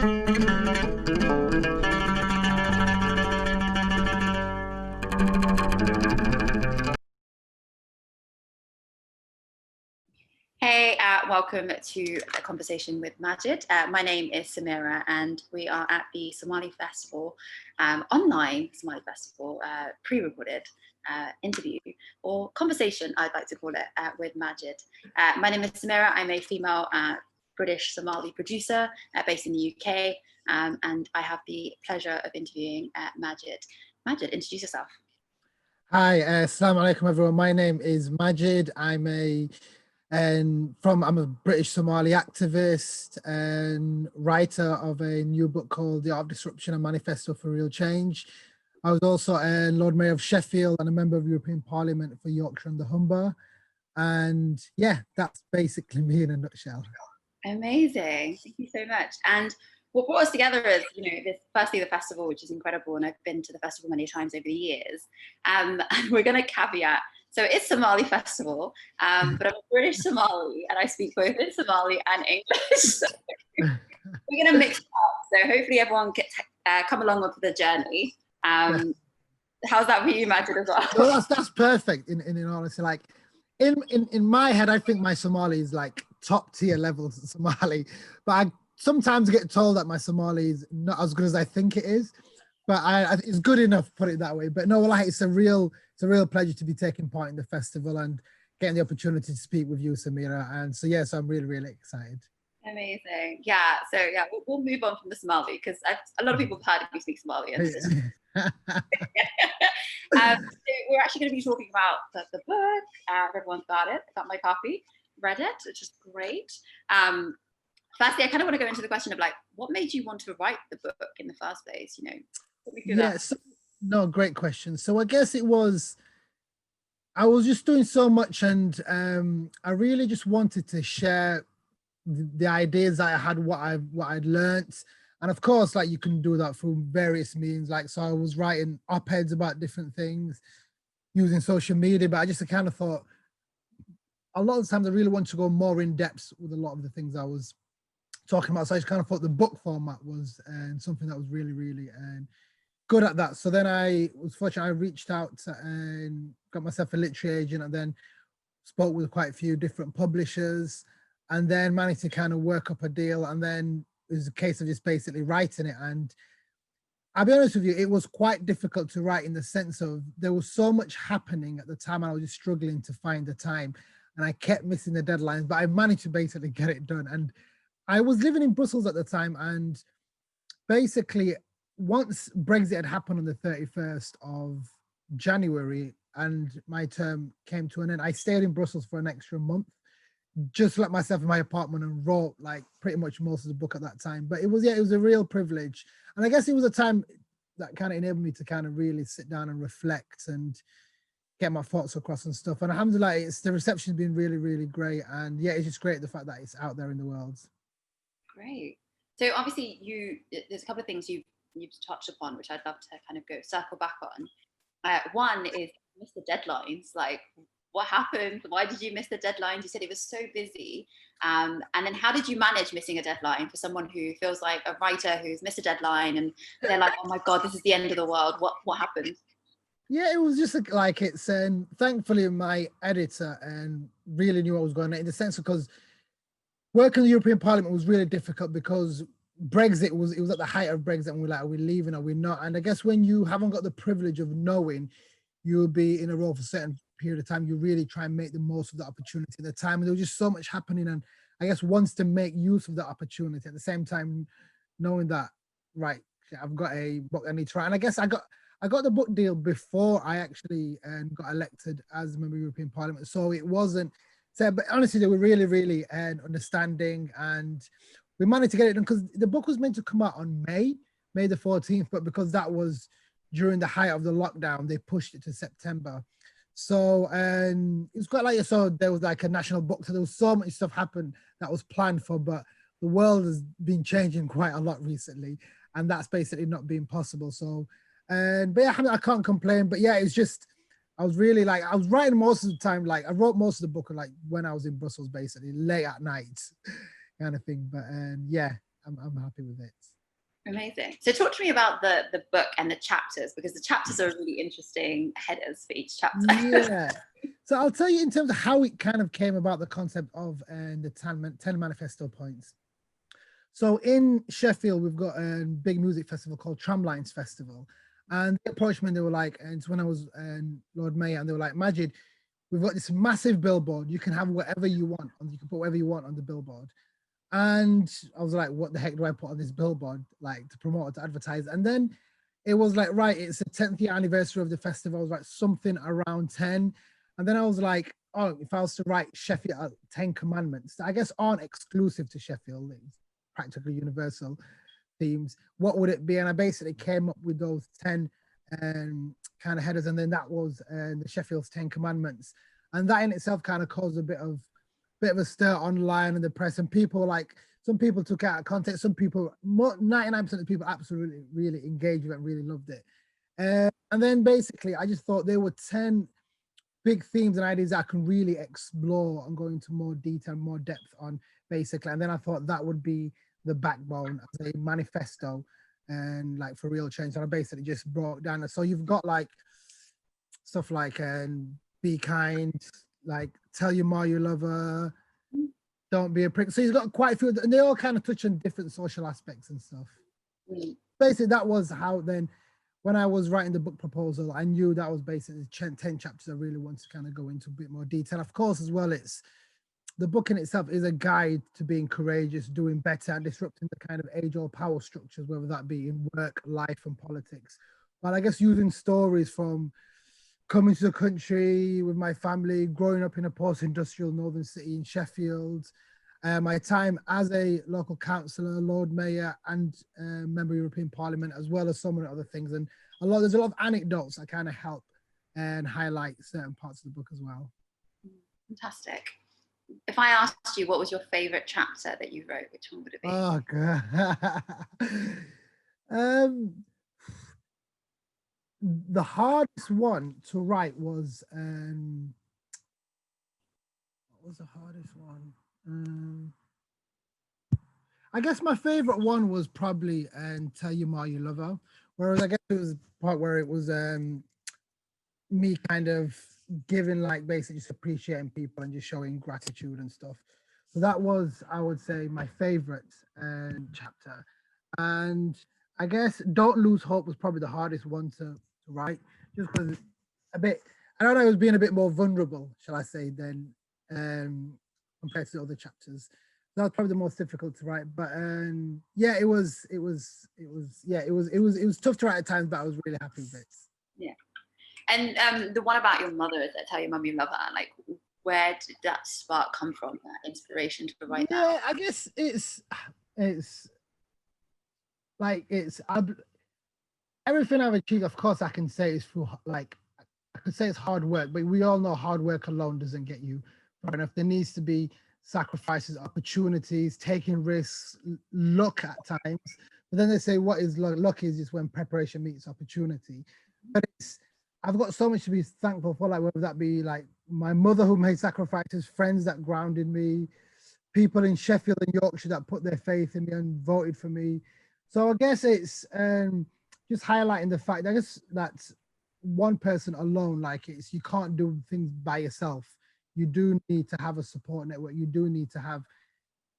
Hey, welcome to a conversation with Magid. My name is Samira and we are at the Somali Festival, online Somali Festival, pre-recorded interview or conversation, I'd like to call it, with Magid. My name is Samira. I'm a female British Somali producer based in the UK, and I have the pleasure of interviewing Magid. Magid, introduce yourself. Hi, assalamu alaikum everyone. My name is Magid. I'm a British Somali activist and writer of a new book called The Art of Disruption, a Manifesto for Real Change. I was also a Lord Mayor of Sheffield and a member of European Parliament for Yorkshire and the Humber. And yeah, that's basically me in a nutshell. Amazing. Thank you so much. And what brought us together is, firstly, the festival, which is incredible. And I've been to the festival many times over the years. And we're going to caveat. So it's Somali Festival, but I'm a British Somali and I speak both in Somali and English. So we're going to mix it up. So hopefully everyone can come along with the journey. How's that for you, Magid, as well? No, that's perfect. In honesty, like in my head, I think my Somali is like top tier levels of Somali, but I sometimes get told that my Somali is not as good as I think it is. But it's good enough, put it that way. But no, like it's a real pleasure to be taking part in the festival and getting the opportunity to speak with you, Samira. And so yes, I'm really excited. Amazing. Yeah. So yeah, we'll move on from the Somali because a lot of people have heard me speak Somali. And so we're actually going to be talking about the book. Everyone's got it. Got my copy. Read it, which is great. Firstly, I kind of want to go into the question of like, what made you want to write the book in the first place? No, great question. So I guess I was just doing so much, and I really just wanted to share the ideas that I had, what I'd learned. And of course, like you can do that through various means. Like, so I was writing op-eds about different things using social media, but I just kind of thought a lot of the times I really want to go more in depth with a lot of the things I was talking about. So I just kind of thought the book format was something that was really good at that. So then I was fortunate, I reached out and got myself a literary agent and then spoke with quite a few different publishers and then managed to kind of work up a deal. And then it was a case of just basically writing it. And I'll be honest with you, it was quite difficult to write in the sense of there was so much happening at the time and I was just struggling to find the time and I kept missing the deadlines, but I managed to basically get it done. And I was living in Brussels at the time, and basically once Brexit had happened on the 31st of January and my term came to an end, I stayed in Brussels for an extra month, just let myself in my apartment and wrote like pretty much most of the book at that time. But it was a real privilege. And I guess it was a time that kind of enabled me to kind of really sit down and reflect and get my thoughts across and stuff. And alhamdulillah, the reception's been really great. And yeah, it's just great the fact that it's out there in the world. Great. So obviously there's a couple of things you've touched upon, which I'd love to kind of circle back on. One is you missed the deadlines. Like, what happened? Why did you miss the deadlines? You said it was so busy. And then how did you manage missing a deadline for someone who feels like a writer who's missed a deadline and they're like, oh my God, this is the end of the world. What happened? Yeah, it was just like it's, and thankfully my editor really knew what was going on in the sense because working in the European Parliament was really difficult because Brexit it was at the height of Brexit and we're like, are we leaving? Are we not? And I guess when you haven't got the privilege of knowing you'll be in a role for a certain period of time, you really try and make the most of the opportunity at the time. And there was just so much happening. And I guess wants to make use of that opportunity at the same time, knowing that, right, I've got a book I need to write. And I guess I got the book deal before I actually got elected as a member of the European Parliament. So it wasn't, so, but honestly, they were really understanding and we managed to get it done because the book was meant to come out on May the 14th, but because that was during the height of the lockdown, they pushed it to September. So it was quite like, so there was like a national book, so there was so much stuff happened that was planned for, but the world has been changing quite a lot recently, and that's basically not been possible. So, but yeah, I can't complain, but yeah, it's just, I was really like, I was writing most of the time, like I wrote most of the book like when I was in Brussels, basically late at night kind of thing. But yeah, I'm happy with it. Amazing. So talk to me about the book and the chapters, because the chapters are really interesting headers for each chapter. Yeah. So I'll tell you in terms of how it kind of came about, the concept of the 10 manifesto points. So in Sheffield, we've got a big music festival called Tramlines Festival. And they approached me and they were like, and it's when I was Lord Mayor, and they were like, Magid, we've got this massive billboard. You can have whatever you want, and you can put whatever you want on the billboard. And I was like, what the heck do I put on this billboard, like to promote it, to advertise? And then it was like, right, it's the 10th year anniversary of the festival. I was like, something around 10. And then I was like, oh, if I was to write Sheffield 10 commandments, I guess aren't exclusive to Sheffield, it's practically universal themes, what would it be? And I basically came up with those 10 kind of headers. And then that was the Sheffield's 10 commandments. And that in itself kind of caused a bit of a stir online and the press, and people like, some people took it out of context, some people, 99% of people absolutely really engaged with it and really loved it. And then basically I just thought there were 10 big themes and ideas I can really explore and go into more detail, more depth on, basically. And then I thought that would be the backbone as a manifesto and like for real change. And I basically just broke down. So you've got like stuff like be kind, like tell your ma you love her, don't be a prick. So he's got quite a few, and they all kind of touch on different social aspects and stuff. Basically, that was how then, when I was writing the book proposal, I knew that was basically 10 chapters I really wanted to kind of go into a bit more detail. Of course, as well, it's the book in itself is a guide to being courageous, doing better, and disrupting the kind of age-old power structures, whether that be in work, life, and politics. But I guess using stories from coming to the country with my family, growing up in a post-industrial northern city in Sheffield, my time as a local councillor, Lord Mayor, and member of European Parliament, as well as so many other things. And there's a lot of anecdotes that kind of help and highlight certain parts of the book as well. Fantastic. If I asked you what was your favourite chapter that you wrote, which one would it be? Oh, God. The hardest one to write was, what was the hardest one? I guess my favorite one was probably Tell Your Ma You Love Her. Whereas I guess it was the part where it was me kind of giving, like, basically just appreciating people and just showing gratitude and stuff. So that was, I would say, my favorite chapter. And I guess Don't Lose Hope was probably the hardest one to write, just because a bit, I don't know, it was being a bit more vulnerable, shall I say, than compared to the other chapters. That was probably the most difficult to write. But yeah, it was tough to write at times, but I was really happy with it. Yeah. And the one about your mother, is that Tell Your Mum You Love Her, like, where did that spark come from, that inspiration to write that? Yeah, I guess it's like, everything I've achieved, of course I can say is through, like, I could say it's hard work, but we all know hard work alone doesn't get you far enough. There needs to be sacrifices, opportunities, taking risks, luck at times. But then they say, what is luck? Luck is just when preparation meets opportunity. But I've got so much to be thankful for, like, whether that be like my mother who made sacrifices, friends that grounded me, people in Sheffield and Yorkshire that put their faith in me and voted for me. So I guess it's just highlighting the fact, I guess, that one person alone, like, you can't do things by yourself. You do need to have a support network. You do need to have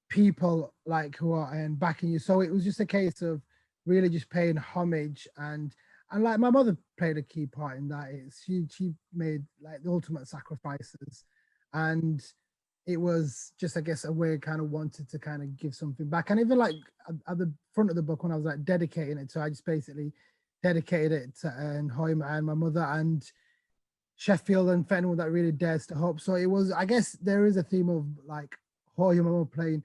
people like who are backing you. So it was just a case of really just paying homage, and like my mother played a key part in that. She made like the ultimate sacrifices, and it was just, I guess, a way I kind of wanted to kind of give something back. And even like at the front of the book, when I was like dedicating it to, I just basically dedicated it to Hoima and my mother and Sheffield and for anyone that really dares to hope. So it was, I guess there is a theme of like Hoima playing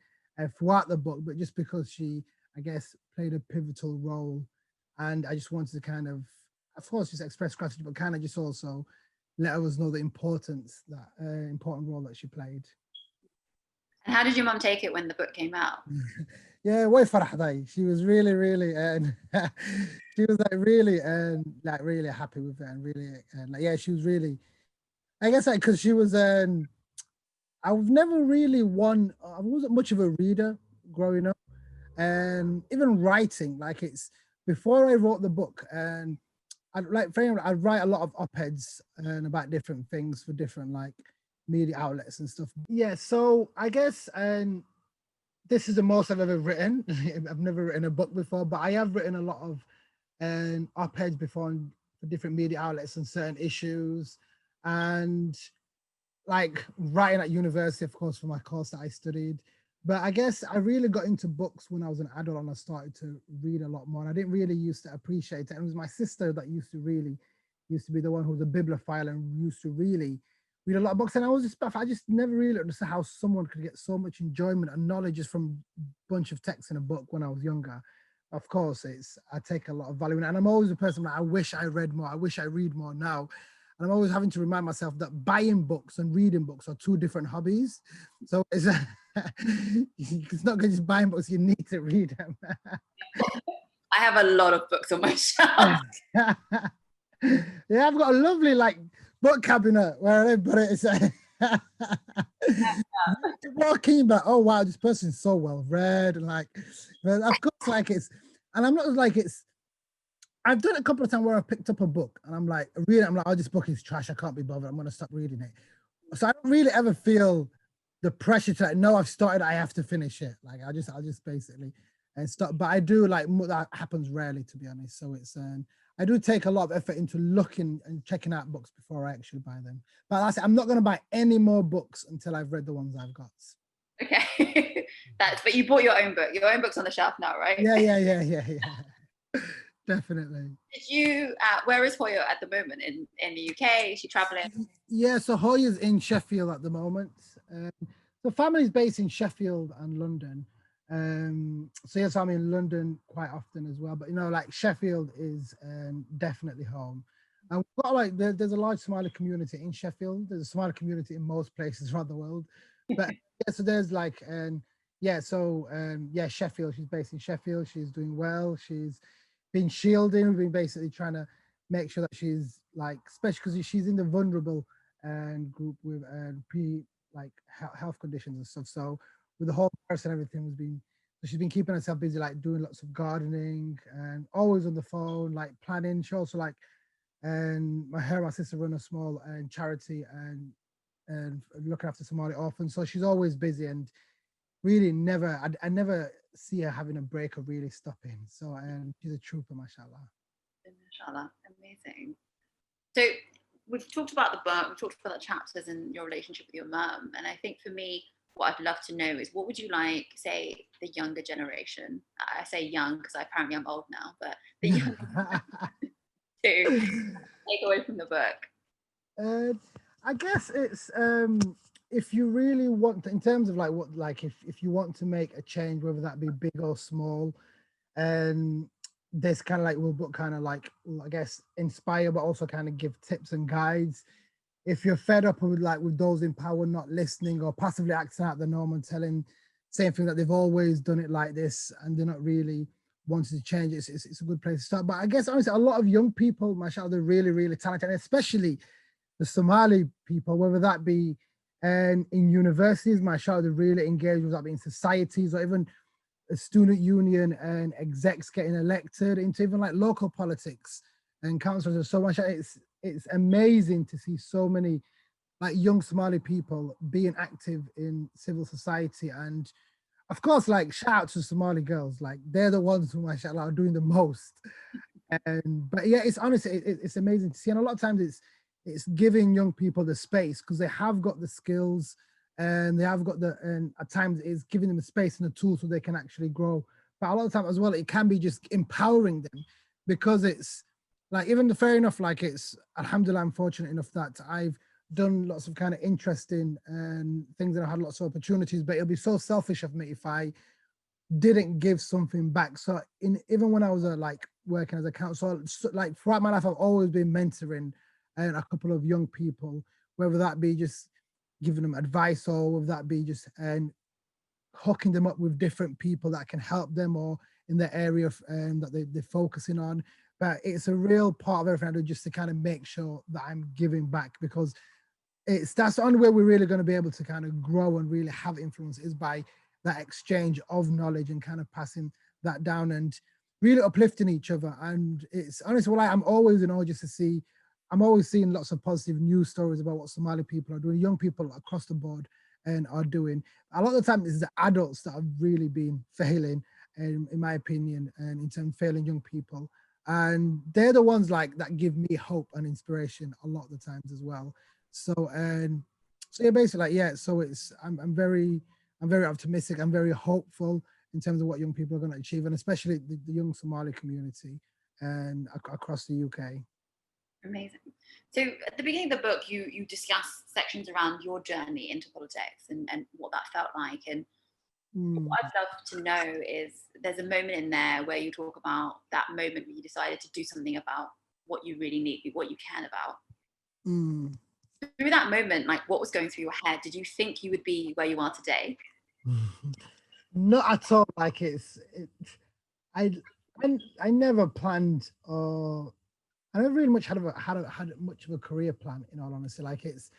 throughout the book, but just because she, I guess, played a pivotal role, and I just wanted to kind of course, just express gratitude, but kind of just also let us know the importance, that important role that she played. And how did your mum take it when the book came out? Yeah, way farahday. She was really, really, she was like really happy with it, and really, like, yeah, she was really, I guess, like, because she was, I've never really I wasn't much of a reader growing up. and even writing. Like it's before I wrote the book, and I'd write a lot of op-eds and about different things for different like media outlets and stuff. Yeah, so I guess this is the most I've ever written. I've never written a book before, but I have written a lot of op-eds before for different media outlets on certain issues, and like writing at university, of course, for my course that I studied. But I guess I really got into books when I was an adult and I started to read a lot more. And I didn't really used to appreciate it. And it was my sister that used to be the one who was a bibliophile and used to really read a lot of books. And I just never really understood how someone could get so much enjoyment and knowledge just from a bunch of text in a book when I was younger. Of course, I take a lot of value in it. And I'm always a person that I wish I read more. I wish I read more now. And I'm always having to remind myself that buying books and reading books are two different hobbies. So it's not good just buying books, you need to read them. I have a lot of books on my shelf. Yeah, I've got a lovely like book cabinet where I put it. It's walking, but oh wow, this person's so well read, and like, but of course, like and I'm not like I've done it a couple of times where I picked up a book and I'm like, reading, I'm like, oh, this book is trash. I can't be bothered. I'm going to stop reading it. So I don't really ever feel the pressure to like, no, I've started, I have to finish it. Like I'll just basically and stop. But I do like, that happens rarely, to be honest. So it's, I do take a lot of effort into looking and checking out books before I actually buy them. But that's it. I'm not going to buy any more books until I've read the ones I've got. Okay. But you bought your own book. Your own book's on the shelf now, right? Yeah. Definitely. Did you, where is Toyo at the moment? In the UK? Is she traveling? Yeah, so Hoya's in Sheffield at the moment. The family's based in Sheffield and London. So yes, I'm in London quite often as well. But you know, like Sheffield is definitely home. And we've got like there's a large Somali community in Sheffield. There's a Somali community in most places around the world. But yeah, so there's like Sheffield. She's based in Sheffield. She's doing well. She's been shielding. We've been basically trying to make sure that she's like, especially because she's in the vulnerable group with health conditions and stuff. So with the whole virus and everything, she's been keeping herself busy, like doing lots of gardening and always on the phone, like planning. She also like, and my sister run a small charity and looking after Somali orphans. So she's always busy and really I never see her having a break or really stopping. So she's a trooper, mashallah. Mashallah, amazing. So we've talked about the book, we've talked about the chapters and your relationship with your mum. And I think for me, what I'd love to know is what would you like, say, the younger generation, I say young because apparently I'm old now, but the younger to take away from the book? I guess it's if you really want to, in terms of like what, like if you want to make a change, whether that be big or small, and this kind of like will kind of like, I guess, inspire, but also kind of give tips and guides. If you're fed up with those in power not listening or passively acting out the norm and telling same thing that they've always done it like this and they're not really wanting to change, it's a good place to start. But I guess honestly, a lot of young people, mashallah, they're really, really talented, and especially the Somali people, whether that be in universities, mashallah, they're really engaged, with that being societies or even a student union and execs getting elected into even like local politics and councils. So much, it's amazing to see so many like young Somali people being active in civil society. And of course, like shout out to Somali girls, like they're the ones who mashallah are doing the most. But yeah, it's honestly, it's amazing to see. And a lot of times it's giving young people the space because they have got the skills and they have got and at times it's giving them the space and the tools so they can actually grow. But a lot of time as well, it can be just empowering them because it's like, even fair enough, like it's, alhamdulillah, I'm fortunate enough that I've done lots of kind of interesting things and I had lots of opportunities, but it'll be so selfish of me if I didn't give something back. So even when I was like working as a counselor, so, like throughout my life, I've always been mentoring a couple of young people, whether that be just giving them advice or whether that be just hooking them up with different people that can help them or in the area that they're focusing on. But it's a real part of everything I do just to kind of make sure that I'm giving back, because that's the only way we're really going to be able to kind of grow and really have influence is by that exchange of knowledge and kind of passing that down and really uplifting each other. And it's honestly, well, I'm always in awe just to see, I'm always seeing lots of positive news stories about what Somali people are doing, young people across the board and are doing. A lot of the time, it's the adults that have really been failing, in my opinion, and in terms of failing young people. And they're the ones like that give me hope and inspiration a lot of the times as well. So, and so yeah, basically, like, yeah. So it's I'm very optimistic. I'm very hopeful in terms of what young people are going to achieve, and especially the young Somali community and across the UK. Amazing. So at the beginning of the book, you discuss sections around your journey into politics and what that felt like. And what I'd love to know is there's a moment in there where you talk about that moment where you decided to do something about what you really need, what you can about. Through that moment, like what was going through your head? Did you think you would be where you are today? Not at all. Like I never planned I never really much had much of a career plan, in all honesty. Like it's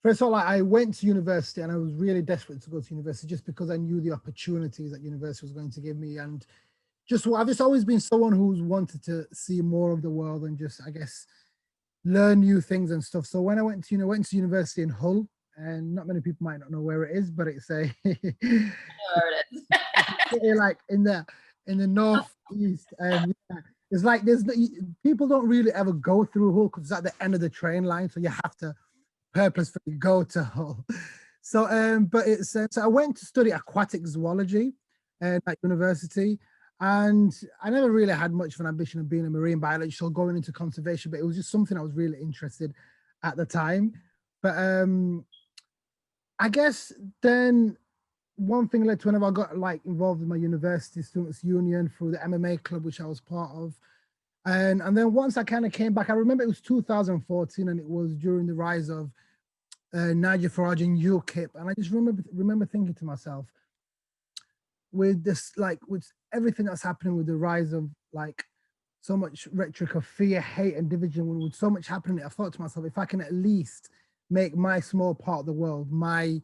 first of all, like, I went to university and I was really desperate to go to university just because I knew the opportunities that university was going to give me. And I've just always been someone who's wanted to see more of the world and just, I guess, learn new things and stuff. So when I went to university in Hull, and not many people might not know where it is, but it's a like in the northeast, and yeah, it's like people don't really ever go through Hull because it's at the end of the train line, so you have to purposefully go to Hull. So, but it's so I went to study aquatic zoology at university, and I never really had much of an ambition of being a marine biologist or going into conservation, but it was just something I was really interested at the time. But I guess then one thing led to another. I got like involved in my university students union through the MMA club, which I was part of. And then once I kind of came back, I remember it was 2014 and it was during the rise of Nigel Farage and UKIP. And I just remember thinking to myself, with this, like with everything that's happening with the rise of like so much rhetoric of fear, hate, and division, with so much happening, I thought to myself, if I can at least make my small part of the world, my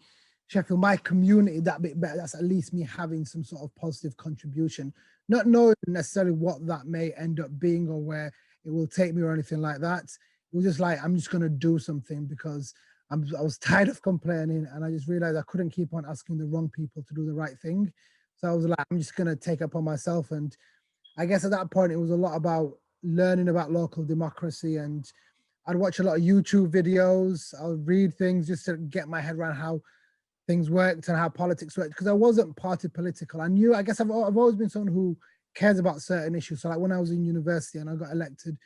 Sheffield, my community, that bit better, that's at least me having some sort of positive contribution, not knowing necessarily what that may end up being or where it will take me or anything like that. It was just like, I'm just going to do something because I was tired of complaining, and I just realized I couldn't keep on asking the wrong people to do the right thing. So I was like, I'm just going to take up on myself. And I guess at that point, it was a lot about learning about local democracy, and I'd watch a lot of YouTube videos. I would read things just to get my head around how things worked and how politics worked, because I wasn't party political. I guess I've always been someone who cares about certain issues. So like when I was in university and I got elected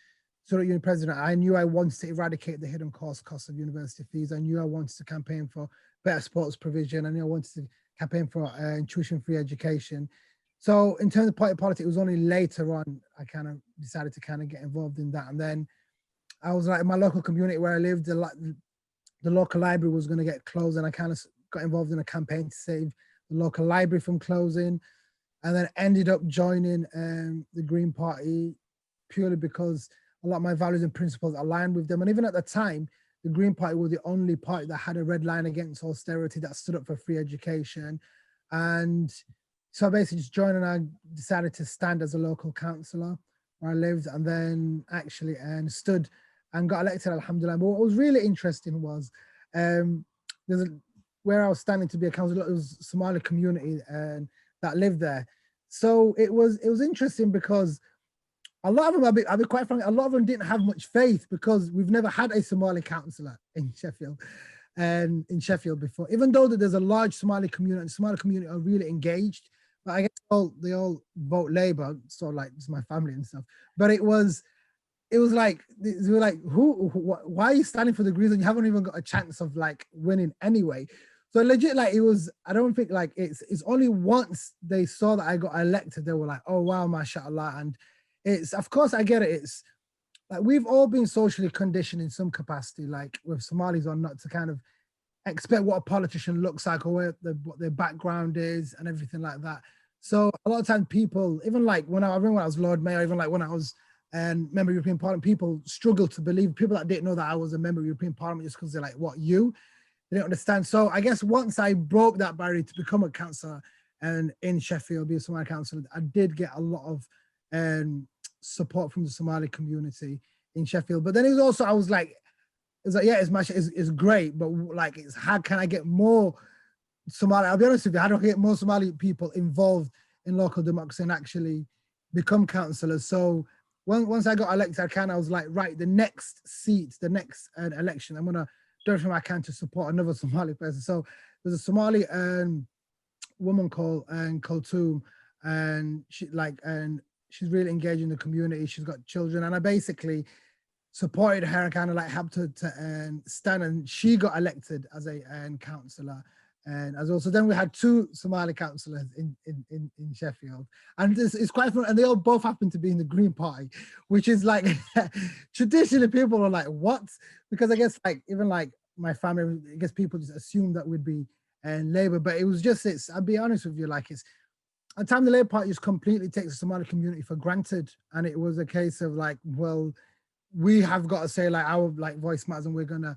student union president, I knew I wanted to eradicate the hidden cost of university fees. I knew I wanted to campaign for better sports provision. I knew I wanted to campaign for tuition-free education. So in terms of party politics, it was only later on I kind of decided to kind of get involved in that. And then I was like, in my local community where I lived, the local library was going to get closed, and I kind of got involved in a campaign to save the local library from closing, and then ended up joining the Green Party purely because a lot of my values and principles aligned with them. And even at the time, the Green Party was the only party that had a red line against austerity, that stood up for free education. And so I basically just joined, and I decided to stand as a local councillor where I lived, and then actually stood and got elected, alhamdulillah. But what was really interesting was where I was standing to be a councillor, it was Somali community and that lived there. So it was interesting because a lot of them, I'll be quite frank, a lot of them didn't have much faith because we've never had a Somali councillor in Sheffield before, even though that there's a large Somali community, and the Somali community are really engaged. But I guess they all vote Labour, so like it's my family and stuff. But it was like they were like, why are you standing for the Greens and you haven't even got a chance of like winning anyway? So legit, like it was, I don't think like it's only once they saw that I got elected, they were like, oh wow, mashallah. And it's, of course I get it. It's like, we've all been socially conditioned in some capacity, like with Somalis or not, to kind of expect what a politician looks like or what their background is and everything like that. So a lot of times people, even like when I remember when I was Lord Mayor, even like when I was member of European Parliament, people struggle to believe, people that didn't know that I was a member of European Parliament, just because they're like, what, you? They don't understand. So I guess once I broke that barrier to become a councillor, and in Sheffield, being a Somali councillor, I did get a lot of support from the Somali community in Sheffield. But then it was also, I was like, it's like, yeah, it's great, but like, it's how can I get more Somali? I'll be honest with you, how do I get more Somali people involved in local democracy and actually become councillors? So once I got elected, I was like, right, the next seat, the next election, I'm gonna do everything I can to support another Somali person. So there's a Somali woman called Kulthum, and she's really engaged in the community. She's got children, and I basically supported her and kind of like helped her to stand, and she got elected as a councillor. And as well, so then we had two Somali councillors in Sheffield, and it's quite fun. And they all both happen to be in the Green Party, which is like traditionally people are like, what? Because I guess like even like my family, I guess people just assume that we'd be Labour, but it was just I'll be honest with you, like it's at the time the Labour Party just completely takes the Somali community for granted, and it was a case of like, well, we have got to say like our like voice matters, and we're gonna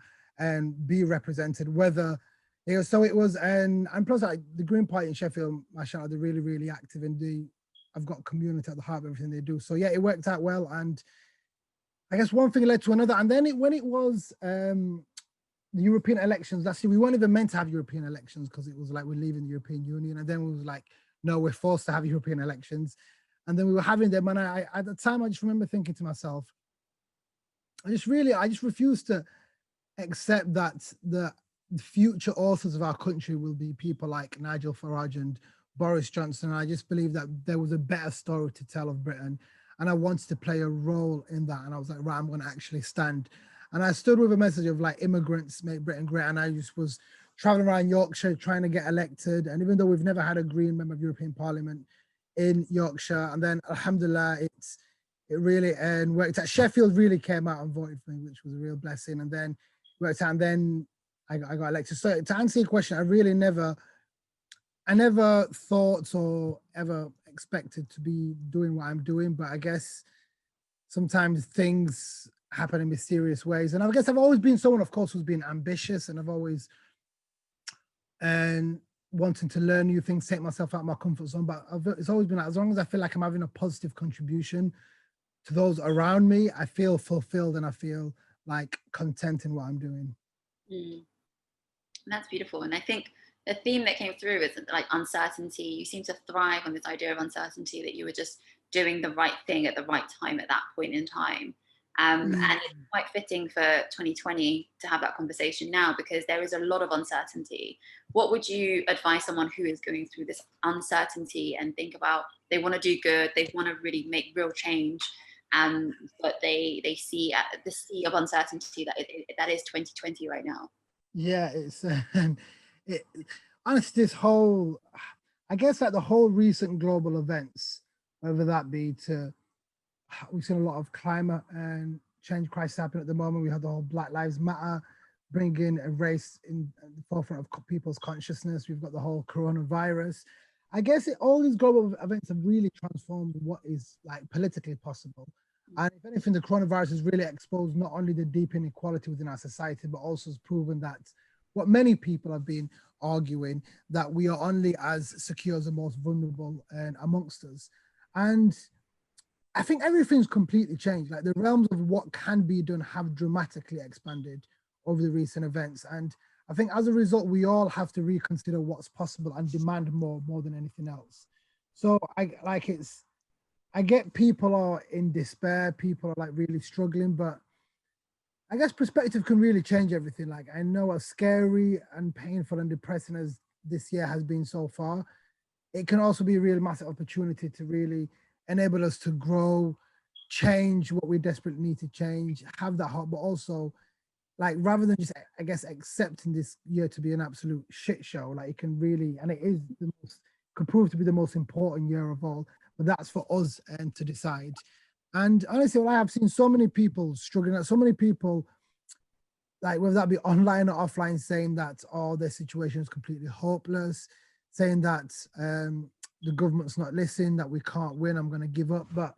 be represented whether. So it was, and plus like the Green Party in Sheffield, mashallah, they're really, really active, and I've got community at the heart of everything they do. So yeah, it worked out well, and I guess one thing led to another. And then when it was the European elections, we weren't even meant to have European elections because it was like we're leaving the European Union, and then we was like, no, we're forced to have European elections, and then we were having them, and I at the time I just remember thinking to myself, I just refused to accept that the future authors of our country will be people like Nigel Farage and Boris Johnson. I just believe that there was a better story to tell of Britain, and I wanted to play a role in that. And I was like, right, I'm going to actually stand. And I stood with a message of like, immigrants make Britain great. And I just was traveling around Yorkshire trying to get elected. And even though we've never had a Green member of European Parliament in Yorkshire, and then alhamdulillah, it really worked out. Sheffield really came out and voted for me, which was a real blessing. And then worked out, and then I got elected. So to answer your question, I never thought or ever expected to be doing what I'm doing, but I guess sometimes things happen in mysterious ways. And I guess I've always been someone, of course, who's been ambitious, and I've always wanting to learn new things, take myself out of my comfort zone. But it's always been like, as long as I feel like I'm having a positive contribution to those around me, I feel fulfilled and I feel like content in what I'm doing. That's beautiful. And I think the theme that came through is like uncertainty. You seem to thrive on this idea of uncertainty, that you were just doing the right thing at the right time at that point in time. And it's quite fitting for 2020 to have that conversation now, because there is a lot of uncertainty. What would you advise someone who is going through this uncertainty and think about they want to do good, they want to really make real change, but they see the sea of uncertainty that is 2020 right now? Yeah, it's honestly, this whole, I guess like the whole recent global events, whether that be we've seen a lot of climate and change crisis happen at the moment. We had the whole Black Lives Matter bringing a race in the forefront of people's consciousness. We've got the whole coronavirus. I guess all these global events have really transformed what is like politically possible. And if anything, the coronavirus has really exposed not only the deep inequality within our society, but also has proven that what many people have been arguing, that we are only as secure as the most vulnerable amongst us. And I think everything's completely changed. Like the realms of what can be done have dramatically expanded over the recent events. And I think as a result, we all have to reconsider what's possible and demand more than anything else. So I get people are in despair, people are like really struggling, but I guess perspective can really change everything. Like I know as scary and painful and depressing as this year has been so far, it can also be a really massive opportunity to really enable us to grow, change what we desperately need to change, have that heart, but also like rather than just, I guess, accepting this year to be an absolute shit show, like it can really, and it is could prove to be the most important year of all. But that's for us to decide. And honestly, I have seen so many people struggling, so many people, like whether that be online or offline, saying that, oh, their situation is completely hopeless, saying that the government's not listening, that we can't win, I'm going to give up. But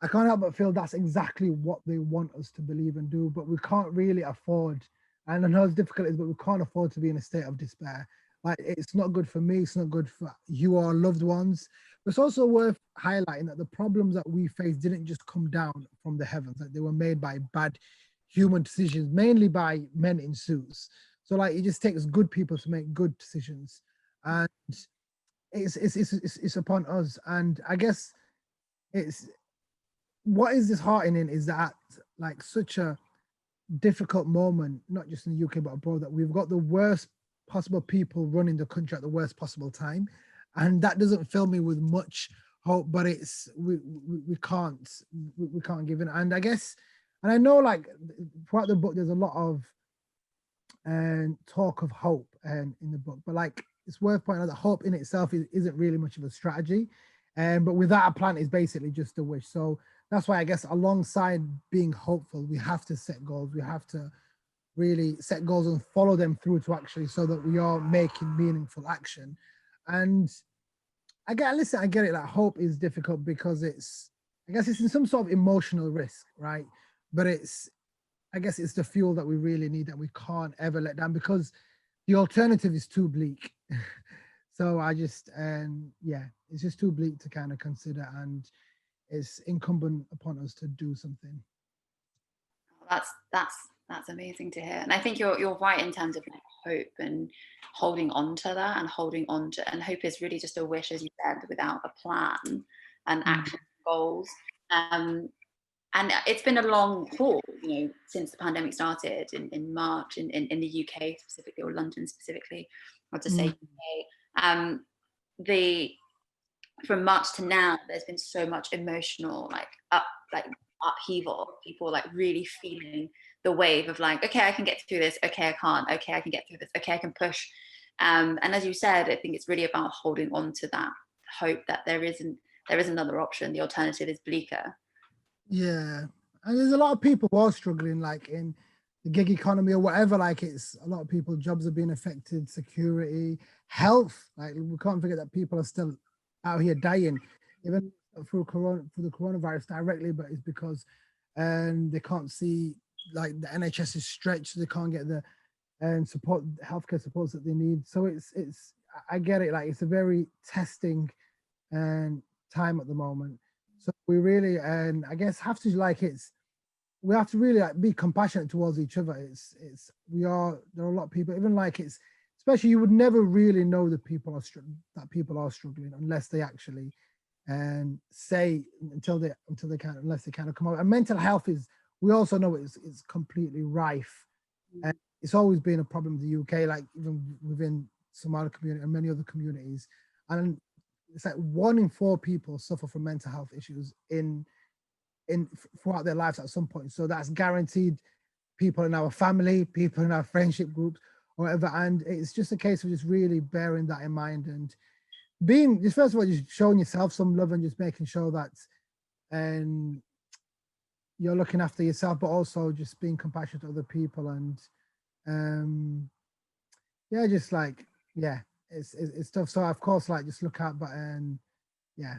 I can't help but feel that's exactly what they want us to believe and do. But we can't really afford, and I know it's difficult, but we can't afford to be in a state of despair. Like, it's not good for me, it's not good for you or loved ones. But it's also worth highlighting that the problems that we face didn't just come down from the heavens, like they were made by bad human decisions, mainly by men in suits. So like, it just takes good people to make good decisions, and it's upon us. And I guess it's what is disheartening is that, like, such a difficult moment, not just in the UK but abroad, that we've got the worst possible people running the country at the worst possible time, and that doesn't fill me with much hope. But it's we can't we can't give in. And I guess, and I know, like, throughout the book there's a lot of talk of hope in the book, but like, it's worth pointing out that hope in itself isn't really much of a strategy, but without a plan is basically just a wish. So that's why I guess, alongside being hopeful, we have to set goals. We have to really set goals and follow them through to actually, so that we are making meaningful action. And I get it. That hope is difficult because I guess it's in some sort of emotional risk, right? But I guess it's the fuel that we really need, that we can't ever let down, because the alternative is too bleak. So I just, yeah, it's just too bleak to kind of consider, and it's incumbent upon us to do something. That's amazing to hear, and I think you're right in terms of like hope and holding on to that, and holding on to, and hope is really just a wish, as you said, without a plan and action goals. And it's been a long haul, since the pandemic started in March in the UK specifically, or London specifically, or to say UK. From March to now, there's been so much emotional upheaval. People like really feeling the wave of like, okay, I can get through this. Okay, I can't. Okay, I can get through this. Okay, I can push. And as you said, I think it's really about holding on to that hope that there is another option. The alternative is bleaker. Yeah, and there's a lot of people who are struggling, like in the gig economy or whatever. Like, it's a lot of people, jobs are being affected, security, health. Like, we can't forget that people are still out here dying, even through the coronavirus directly, but it's because they can't see, like, the NHS is stretched, so they can't get the healthcare supports that they need. So it's I get it. Like, it's a very testing time at the moment. So we really, and I guess, have to, like, we have to really, like, be compassionate towards each other. There are a lot of people, even, like, especially, you would never really know that people are struggling unless they actually say, until they can, unless they kind of come out. And mental health we also know it's completely rife, and it's always been a problem in the UK, like even within Somali community and many other communities. And it's like 1 in 4 people suffer from mental health issues throughout their lives at some point. So that's guaranteed, people in our family, people in our friendship groups, or whatever. And it's just a case of just really bearing that in mind, and just, first of all, just showing yourself some love, and just making sure that you're looking after yourself, but also just being compassionate to other people. And yeah, just like, yeah, it's tough. So of course, like, just look out, but yeah.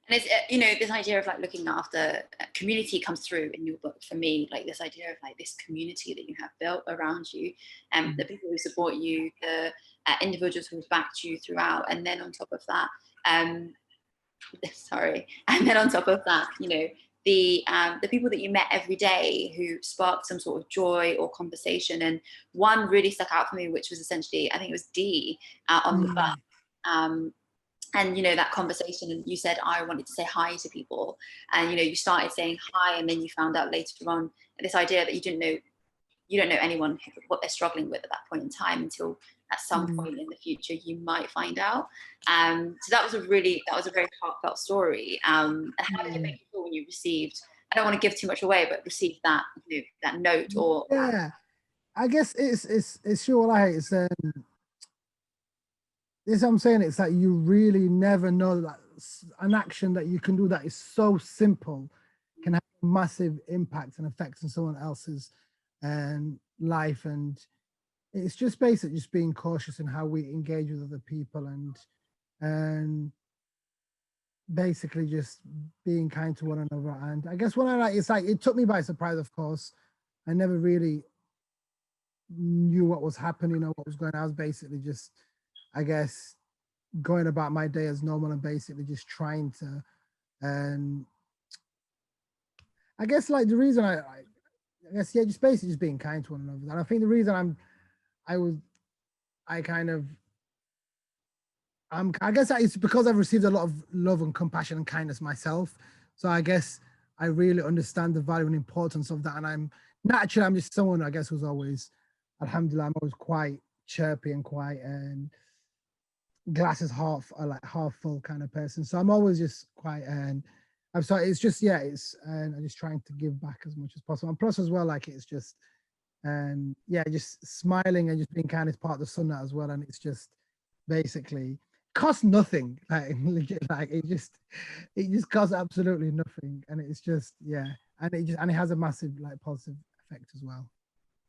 And it's this idea of like looking after community comes through in your book for me, like this idea of like this community that you have built around you, and the people who support you, the individuals who've backed you throughout, and then on top of that, and then on top of that, the people that you met every day who sparked some sort of joy or conversation. And one really stuck out for me, which was essentially, I think it was D on the bus. And that conversation, and you said, I wanted to say hi to people, and you started saying hi, and then you found out later on this idea that you don't know anyone what they're struggling with at that point in time, until at some point in the future you might find out. So that was a very heartfelt story. And how did it make you feel when you received, I don't want to give too much away, but received that that note? Or I guess it's sure what I hate is this, I'm saying, it's like, you really never know that an action that you can do that is so simple can have a massive impact and effects on someone else's life. And it's just basically just being cautious in how we engage with other people, and basically just being kind to one another. And I guess it's like, it took me by surprise, of course. I never really knew what was happening or what was going on. I was basically just, I guess, going about my day as normal and basically just trying to, and I guess like the reason I guess, yeah, just basically just being kind to one another. And I think the reason I was, I kind of, I guess it's because I've received a lot of love and compassion and kindness myself. So I guess I really understand the value and importance of that. And I'm just someone, I guess, who's always, alhamdulillah, I'm always quite chirpy and quite, and glasses half, like half full kind of person. So I'm always just quite, and I'm sorry, it's just, yeah, and I'm just trying to give back as much as possible. And plus as well, like it's just, and yeah, just smiling and just being kind is part of the sunnah as well. And it's just basically costs nothing. Like legit, like it just costs absolutely nothing. And it's just, yeah. And it has a massive like positive effect as well.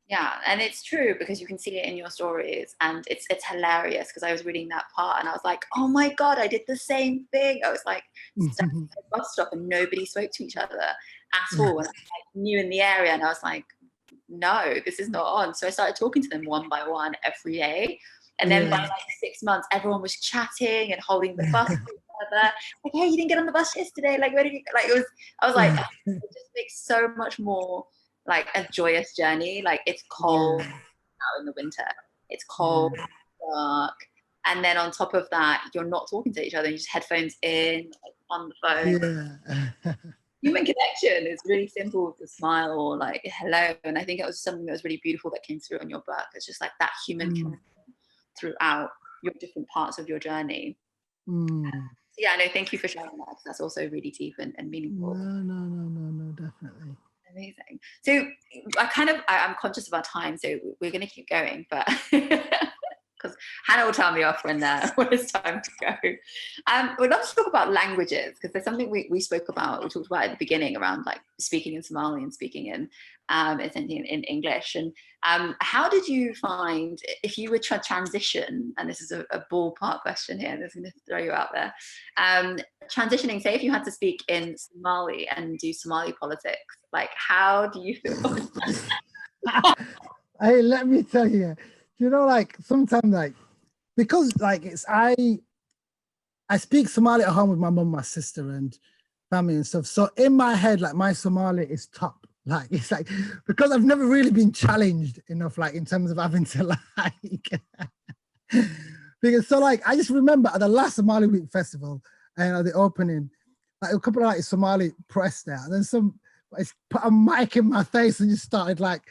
Yeah, and it's true because you can see it in your stories, and it's hilarious because I was reading that part and I was like, oh my god, I did the same thing. I was like standing at the bus stop and nobody spoke to each other at all, and I was like, new in the area, and I was like, no, this is not on. So I started talking to them one by one every day, and then by like 6 months, everyone was chatting and holding the bus to each other. Like, hey, you didn't get on the bus yesterday. Like, where did you? Like, it was. I was like, it just makes so much more like a joyous journey. Like it's cold now in the winter. It's cold, dark. And then on top of that, you're not talking to each other. You just headphones in, like, on the phone. Yeah. Human connection is really simple with a smile or like hello. And I think it was something that was really beautiful that came through on your book. It's just like that human connection throughout your different parts of your journey. Yeah, no, thank you for sharing that. That's also really deep and meaningful. No, definitely. Amazing. So I'm conscious of our time, so we're going to keep going, but because Hannah will tell me off when it's time to go. We'd love to talk about languages because there's something we spoke about, we talked about at the beginning around like speaking in Somali and speaking in essentially in English. And how did you find, if you were to transition, and this is a ballpark question here, I'm just going to throw you out there, transitioning, say if you had to speak in Somali and do Somali politics, like how do you feel? Hey, let me tell you, you know, like sometimes like, because like I speak Somali at home with my mum, my sister and family and stuff. So in my head, like my Somali is top. Like it's like, because I've never really been challenged enough, like in terms of having to like, because so like, I just remember at the last Somali Week festival and at the opening, like a couple of like Somali press there, and then some, I put a mic in my face and just started like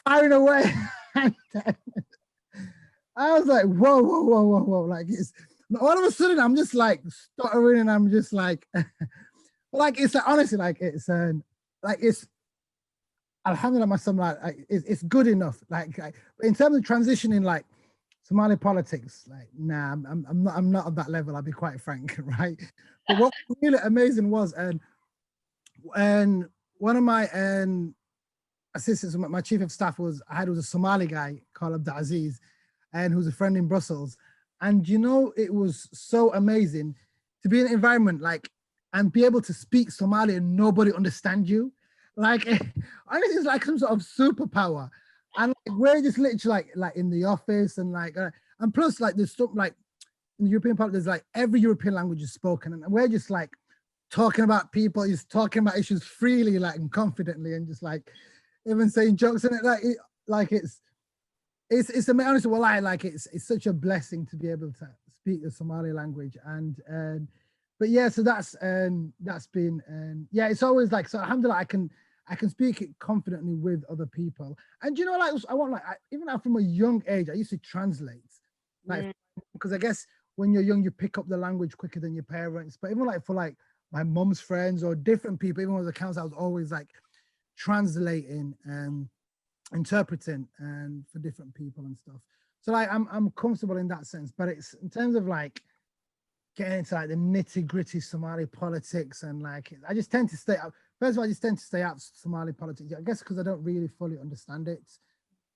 firing away. And I was like, whoa. Like it's all of a sudden I'm just like stuttering and I'm just like, like it's like, honestly, like it's alhamdulillah, my son, like it's good enough. Like in terms of transitioning, like Somali politics, like nah, I'm not at that level. I'll be quite frank, right? But what was really amazing was, and one of my assistants, my chief of staff was a Somali guy called Abdulaziz, and who's a friend in Brussels. And you know, it was so amazing to be in an environment like and be able to speak Somali and nobody understand you. Like honestly, it's like some sort of superpower. And like, we're just literally like in the office and like and plus like there's stuff like in the European part, there's like every European language is spoken, and we're just like talking about people, just talking about issues freely, like and confidently, and just like even saying jokes and it's honestly, well, I like it's such a blessing to be able to speak the Somali language, and but yeah, so that's been yeah, it's always like, so alhamdulillah, I can speak it confidently with other people, and you know, like I want even from a young age I used to translate, like because I guess when you're young you pick up the language quicker than your parents, but even like for like my mum's friends or different people, even with accounts, I was always like translating and interpreting and for different people and stuff. So like I'm comfortable in that sense, but it's in terms of like getting into like the nitty gritty Somali politics and like I just tend to stay out. First of all, I just tend to stay out of Somali politics. I guess because I don't really fully understand it,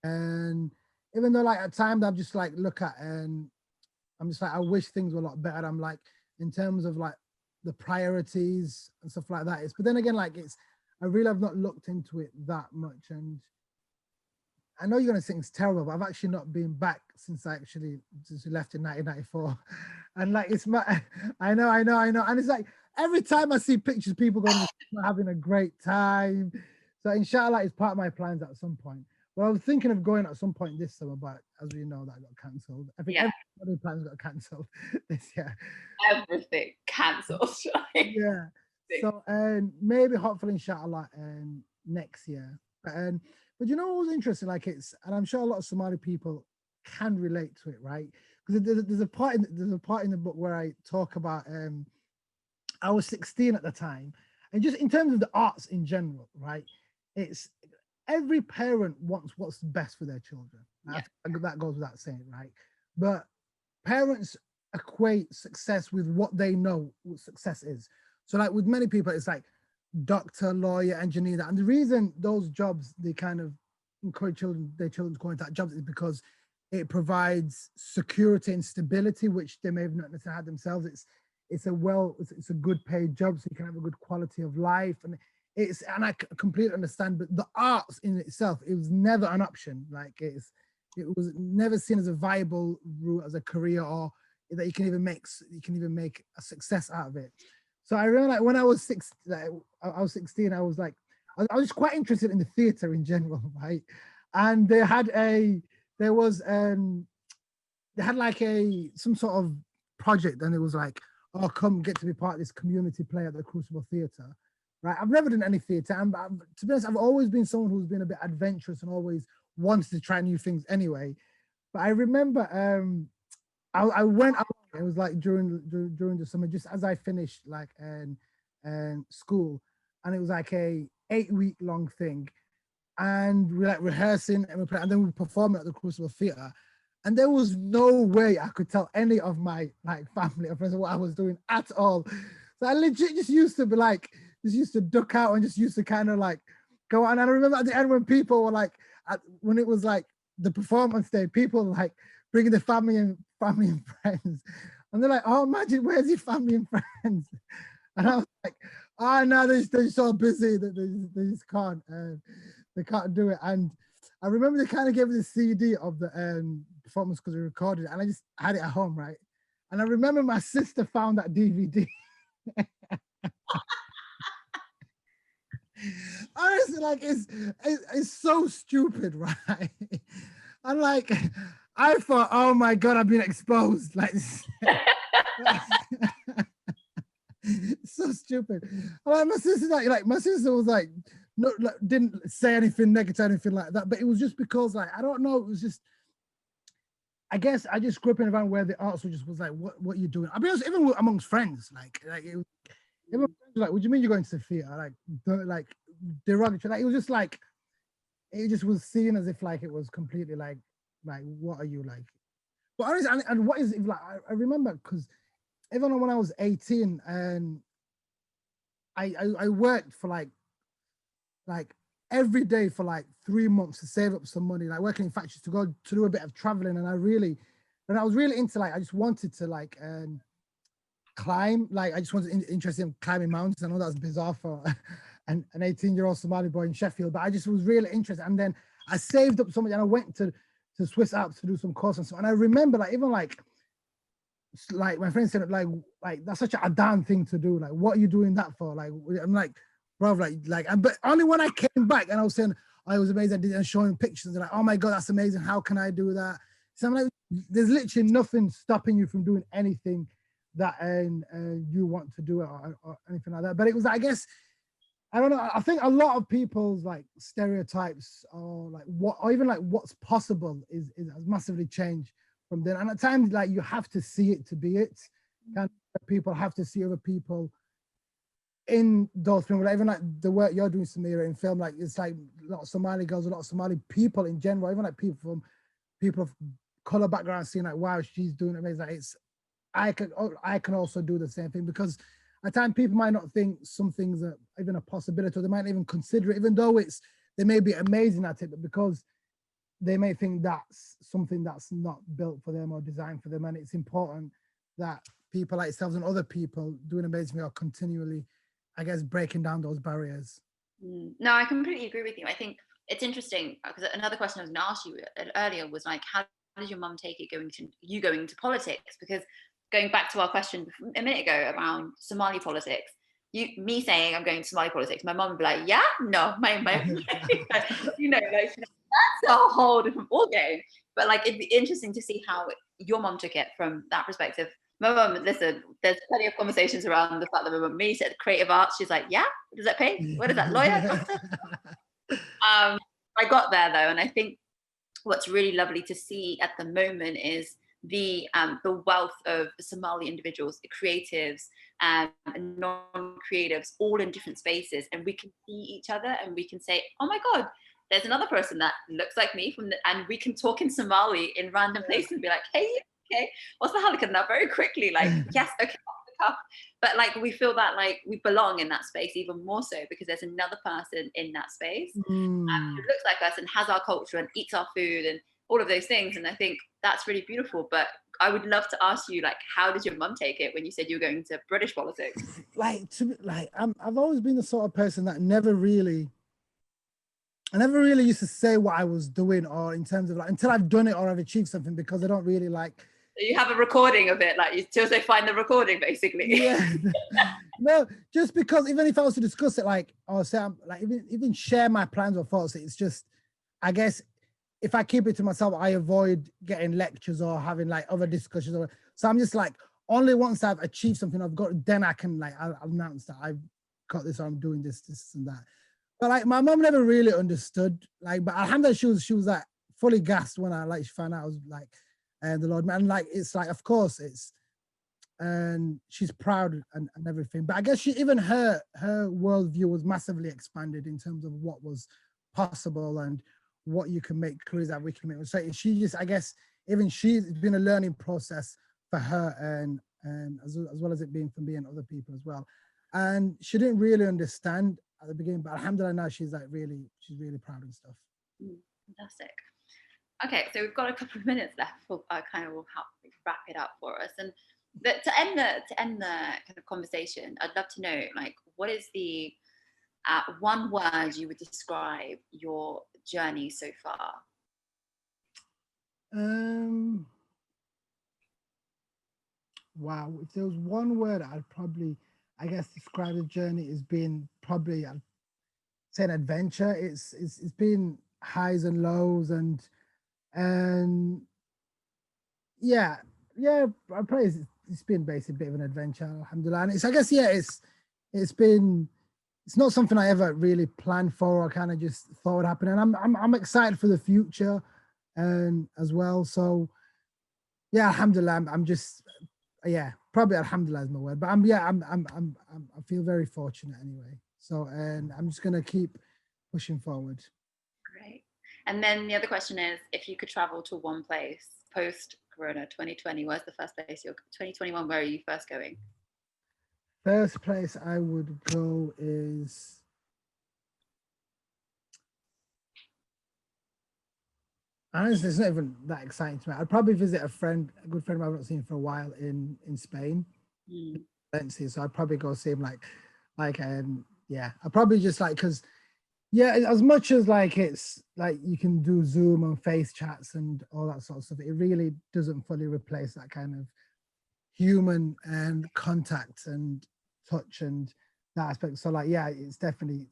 and even though like at times I'm just like look at and I'm just like I wish things were a lot better. I'm like in terms of like the priorities and stuff like that. But then again, like I really have not looked into it that much, and I know you're gonna think it's terrible, but I've actually not been back since we left in 1994. And like it's my I know. And it's like every time I see pictures, people going having a great time. So inshallah it's part of my plans at some point. Well, I was thinking of going at some point this summer, but as we know, that got cancelled. I think every plans got cancelled this year. Everything cancelled. Yeah. So maybe hopefully inshallah next year. But you know what was interesting? Like and I'm sure a lot of Somali people can relate to it, right? Because there's a part in the book where I talk about I was 16 at the time, and just in terms of the arts in general, right? It's every parent wants what's best for their children. Yeah. That goes without saying, right? But parents equate success with what they know what success is. So like with many people, it's like doctor, lawyer, engineer. And the reason those jobs, they kind of encourage their children to go into that jobs is because it provides security and stability, which they may have not necessarily had themselves. It's a good paid job, so you can have a good quality of life. And I completely understand, but the arts in itself, it was never an option. Like it was never seen as a viable route as a career, or that you can even make a success out of it. So I remember like when I was 16, I was just quite interested in the theater in general, right? And they had some sort of project, and it was like, oh, come get to be part of this community play at the Crucible Theatre, right? I've never done any theatre, and to be honest, I've always been someone who's been a bit adventurous and always wants to try new things anyway. But I remember I went out. It was like during the summer, just as I finished like school, and it was like a 8-week long thing, and we like rehearsing and then we performed at the Crucible Theatre, and there was no way I could tell any of my like family or friends what I was doing at all. So I legit just used to duck out and just used to kind of like go on. And I remember at the end when people were like, when it was like the performance day, people like bringing the family and friends, and they're like, "Oh, Magid, where's your family and friends?" And I was like, "Oh no, they're so busy that they just can't they can't do it." And I remember they kind of gave me the CD of the performance because we recorded it, and I just had it at home, right? And I remember my sister found that DVD. Honestly, like it's so stupid, right? And like I thought, oh my god, I've been exposed. Like so stupid. Like my sister was like, no, like, didn't say anything negative, anything like that. But it was just because, like, I don't know, it was just, I guess I just grew up in an environment where the arts was like, what are you doing? I'll be honest, even amongst friends, even friends were like, what do you mean you're going to the theater? Like derogatory. Like it was just like, it just was seen as if like it was completely like what are you like? But honestly, and what is it like? I remember because even when I was 18 and I worked for like every day for like 3 months to save up some money, like working in factories to go to do a bit of traveling. And I was really into like, I just wanted to like climb, like I just wasn't interested in climbing mountains. I know that's bizarre for an 18-year-old Somali boy in Sheffield, but I just was really interested. And then I saved up so much and I went to Swiss Alps to do some course and so. And I remember like even like my friend said like that's such a damn thing to do. Like, what are you doing that for? Like, I'm like, bro, but only when I came back and I was saying I was amazing, I did and showing pictures and like, oh my god, that's amazing. How can I do that? So I'm like, there's literally nothing stopping you from doing anything that you want to do it or anything like that. But it was, I guess, I don't know. I think a lot of people's like stereotypes or like what's possible has massively changed from then. And at times, like you have to see it to be it. And people have to see other people in those films. Even like the work you're doing, Samira, in film, like it's like a lot of Somali girls, a lot of Somali people in general, even like people of color background, seeing like, wow, she's doing amazing. Like I can also do the same thing, because at times people might not think some things are even a possibility, or they might even consider it, even though they may be amazing at it, but because they may think that's something that's not built for them or designed for them. And it's important that people like yourselves and other people doing amazing are continually, I guess, breaking down those barriers. No, I completely agree with you. I think it's interesting because another question I was going to ask you earlier was like, how did your mum take it going to politics? Because going back to our question a minute ago around Somali politics, me saying I'm going to Somali politics, my mum would be like, yeah, no, my you know, like that's a whole different ball game. But like, it'd be interesting to see how your mum took it from that perspective. My mum, listen, there's plenty of conversations around the fact that my mum, me said creative arts. She's like, yeah, does that pay? What is that, lawyer, doctor? I got there though, and I think what's really lovely to see at the moment is the wealth of Somali individuals, creatives, non-creatives, all in different spaces, and we can see each other, and we can say, "Oh my God, there's another person that looks like me," and we can talk in Somali in random places and be like, "Hey, okay, what's the halakat now?" Very quickly, like, yes, okay. But like we feel that like we belong in that space even more so because there's another person in that space who looks like us and has our culture and eats our food and all of those things. And I think that's really beautiful. But I would love to ask you, like, how did your mum take it when you said you were going to British politics? I've always been the sort of person that I never really used to say what I was doing, or in terms of like, until I've done it or I've achieved something, because I don't really like. You have a recording of it, like, till they find the recording, basically. Yeah. No, just because even if I was to discuss it, like, or say, I'm like, even share my plans or thoughts, it's just, I guess, if I keep it to myself, I avoid getting lectures or having like other discussions. So I'm just like, only once I've achieved something I've got, then I can like, I'll announce that I've got this, or I'm doing this and that. But like, my mom never really understood, like, but alhamdulillah, she was like fully gassed when she found out I was like, the Lord, man, like, it's like, of course it's, and she's proud and everything. But I guess even her worldview was massively expanded in terms of what was possible and what you can make careers that we can make. So she just, I guess, even she's been a learning process for her, and as well as it being from being other people as well. And she didn't really understand at the beginning, but alhamdulillah, now she's really proud and stuff. Fantastic. Okay, so we've got a couple of minutes left before I kind of will wrap it up for us. And to end the kind of conversation, I'd love to know, like, what is the one word you would describe your journey so far? Wow, if there was one word I'd probably, I guess, describe the journey as being probably, I'd say, an adventure. It's been highs and lows, and yeah, I probably it's been basically a bit of an adventure, alhamdulillah. And it's, I guess, yeah, it's not something I ever really planned for or kind of just thought would happen. And I'm excited for the future, and as well. So yeah, alhamdulillah, I'm just, yeah, probably alhamdulillah is my word. But I feel very fortunate anyway. So, and I'm just gonna keep pushing forward. Great. And then the other question is, if you could travel to one place post Corona 2020, where's the first place 2021, where are you first going? First place I would go is, honestly, it's not even that exciting to me. I'd probably visit a good friend of mine I've not seen for a while in Spain, Valencia. So I'd probably go see him, yeah, I'd probably just like, because yeah, as much as like it's like you can do Zoom and face chats and all that sort of stuff, it really doesn't fully replace that kind of human and contact and touch and that aspect. So like, yeah, it's definitely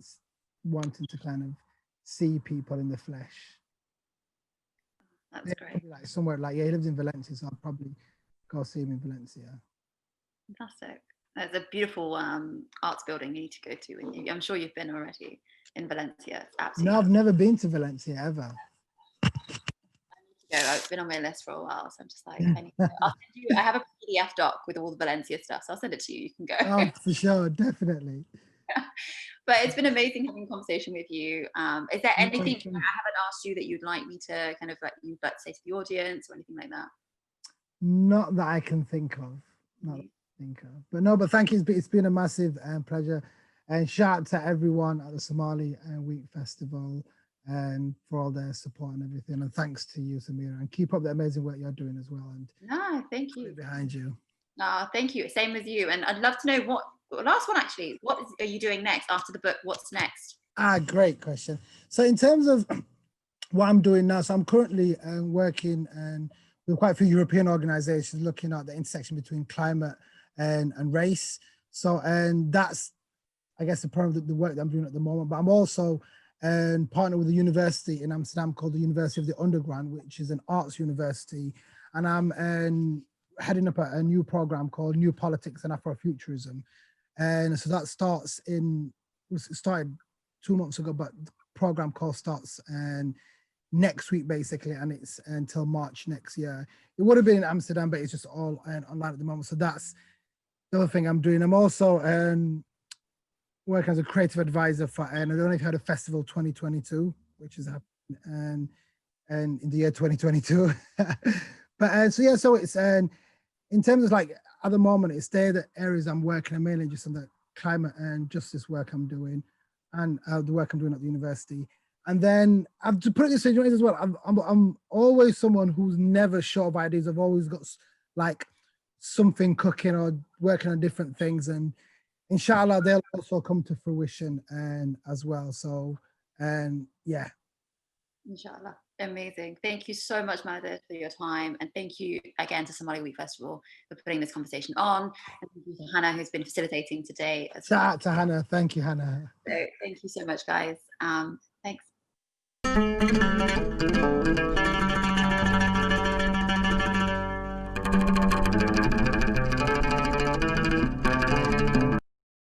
wanting to kind of see people in the flesh. That's great. Like somewhere like, yeah, he lives in Valencia, so I'll probably go see him in Valencia. Fantastic. There's a beautiful arts building you need to go to, and I'm sure you've been already in Valencia. It's absolutely. No, I've never been to Valencia ever. I've been on my list for a while, so I'm just like, I have a PDF doc with all the Valencia stuff, so I'll send it to you. You can go. Oh, for sure, definitely. But it's been amazing having a conversation with you. Is there anything I haven't asked you that you'd like me to kind of like say to the audience or anything like that? Not that I can think of. But no, but thank you. It's been a massive pleasure. And shout out to everyone at the Somali Week Festival and for all their support and everything. And thanks to you, Samira, and keep up the amazing work you're doing as well. And thank you. Behind you. Thank you. Same as you. And I'd love to know last one actually. What are you doing next after the book? What's next? Great question. So in terms of what I'm doing now, so I'm currently working with quite a few European organizations looking at the intersection between climate and race. So, and that's, I guess, the part of the work that I'm doing at the moment. But I'm also partnered with a university in Amsterdam called the University of the Underground, which is an arts university. And I'm heading up a new program called New Politics and Afrofuturism. And so that started 2 months ago, but the program call starts next week basically, and it's until March next year. It would have been in Amsterdam, but it's just all online at the moment. So that's the other thing I'm doing. I'm also working as a creative advisor for, and I don't know if you had a festival 2022, which is happening and in the year 2022. But so yeah, so it's in terms of like at the moment, it's the areas I'm working on, mainly just on the climate and justice work I'm doing, and the work I'm doing at the university. And then I've to put it this way as well. I'm always someone who's never short of ideas. I've always got like something cooking or working on different things, and inshallah they'll also come to fruition and as well. So and yeah. Inshallah. Amazing. Thank you so much, Magid, for your time. And thank you again to Somali Week Festival for putting this conversation on. And thank you to Hannah, who's been facilitating today as well. Shout out to Hannah. Thank you, Hannah. So thank you so much, guys. Thanks.